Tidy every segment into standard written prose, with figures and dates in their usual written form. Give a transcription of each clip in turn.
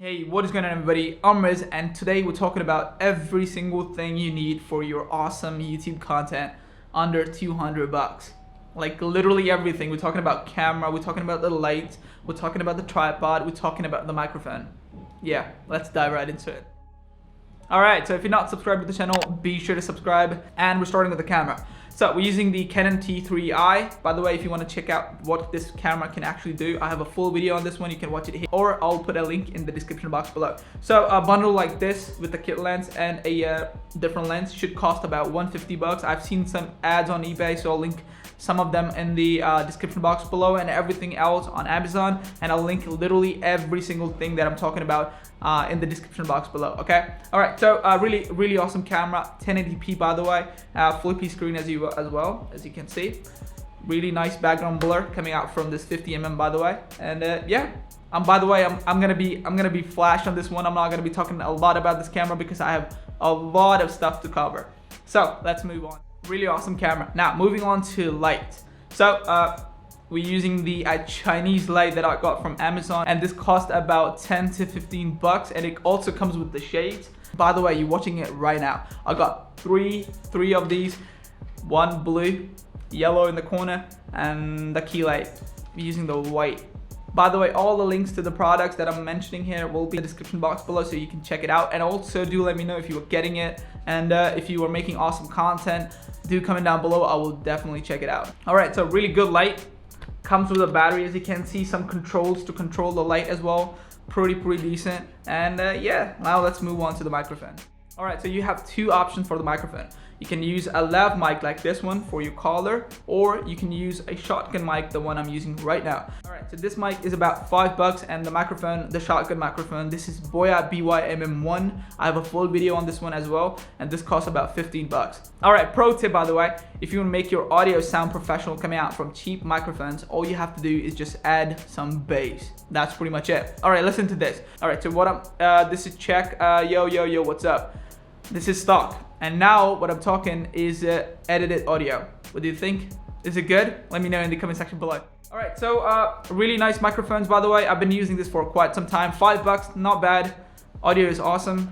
Hey, what is going on everybody? I'm Riz, and today we're talking about every single thing you need for your awesome YouTube content under 200 bucks. Like literally everything. We're talking about camera, we're talking about the lights, we're talking about the tripod, we're talking about the microphone. Yeah, let's dive right into it. Alright, so if you're not subscribed to the channel, be sure to subscribe, and we're starting with the camera. So we're using the Canon T3i. By the way, if you want to check out what this camera can actually do, I have a full video on this one. You can watch it here, or I'll put a link in the description box below. So a bundle like this with the kit lens and a different lens should cost about 150 bucks. I've seen some ads on eBay, so I'll link some of them in the description box below, and everything else on Amazon, and I'll link literally every single thing that I'm talking about in the description box below. Okay, all right, so really awesome camera, 1080p by the way, flippy screen as well as you can see. Really nice background blur coming out from this 50mm by the way. And yeah, by the way, I'm gonna be flash on this one. I'm not gonna be talking a lot about this camera because I have a lot of stuff to cover. So let's move on. Really awesome camera. Now moving on to light. So we're using the Chinese light that I got from Amazon, and this cost about 10 to 15 bucks, and it also comes with the shades. By the way, you're watching it right now. I got three of these, one blue, yellow in the corner, and the key light. We're using the white. By the way, all the links to the products that I'm mentioning here will be in the description box below, so you can check it out. And also do let me know if you were getting it, and if you were making awesome content, do comment down below. I will definitely check it out. All right, so really good light. Comes with a battery, as you can see, some controls to control the light as well. Pretty decent. And yeah, now let's move on to the microphone. All right, so you have two options for the microphone. You can use a lav mic like this one for your caller, or you can use a shotgun mic, the one I'm using right now. All right, so this mic is about 5 bucks, and the microphone, the shotgun microphone, this is Boya BY-MM1. I have a full video on this one as well, and this costs about 15 bucks. All right, pro tip by the way, if you want to make your audio sound professional coming out from cheap microphones, all you have to do is just add some bass. That's pretty much it. All right, listen to this. All right, so what this is check, yo, what's up? This is stock. And now what I'm talking is edited audio. What do you think? Is it good? Let me know in the comment section below. All right, so really nice microphones by the way. I've been using this for quite some time. 5 bucks, not bad. Audio is awesome.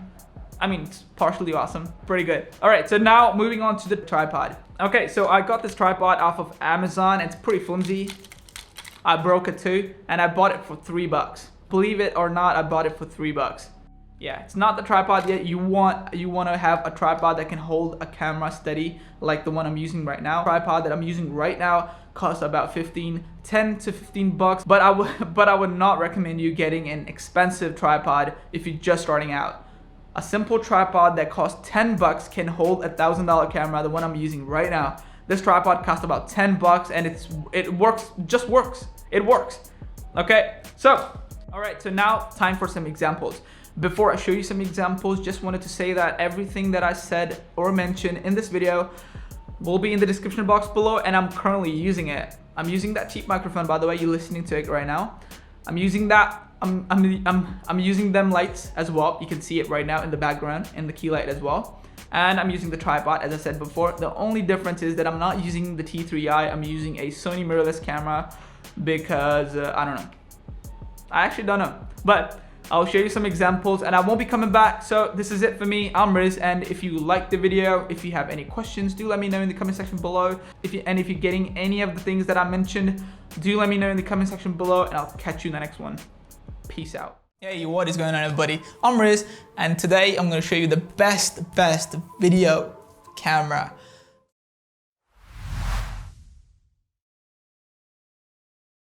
I mean, it's partially awesome. Pretty good. All right, so now moving on to the tripod. Okay, so I got this tripod off of Amazon. It's pretty flimsy. I broke it too, and I bought it for 3 bucks. Believe it or not, I bought it for 3 bucks. Yeah, it's not the tripod yet. You want to have a tripod that can hold a camera steady like the one I'm using right now. The tripod that I'm using right now costs about 10 to 15 bucks, but I would not recommend you getting an expensive tripod if you're just starting out. A simple tripod that costs 10 bucks can hold a $1,000 camera, the one I'm using right now. This tripod costs about 10 bucks, and it works. It works. Okay, so all right, so now time for some examples. Before I show you some examples, just wanted to say that everything that I said or mentioned in this video will be in the description box below, and I'm currently using it. I'm using that cheap microphone, by the way. You're listening to it right now. I'm using that. I'm using them lights as well. You can see it right now in the background, in the key light as well. And I'm using the tripod, as I said before. The only difference is that I'm not using the T3i. I'm using a Sony mirrorless camera because I don't know. I actually don't know, but I'll show you some examples, and I won't be coming back. So this is it for me. I'm Riz, and if you liked the video, if you have any questions, do let me know in the comment section below. If you're getting any of the things that I mentioned, do let me know in the comment section below, and I'll catch you in the next one. Peace out. Hey, what is going on everybody? I'm Riz, and today I'm going to show you the best video camera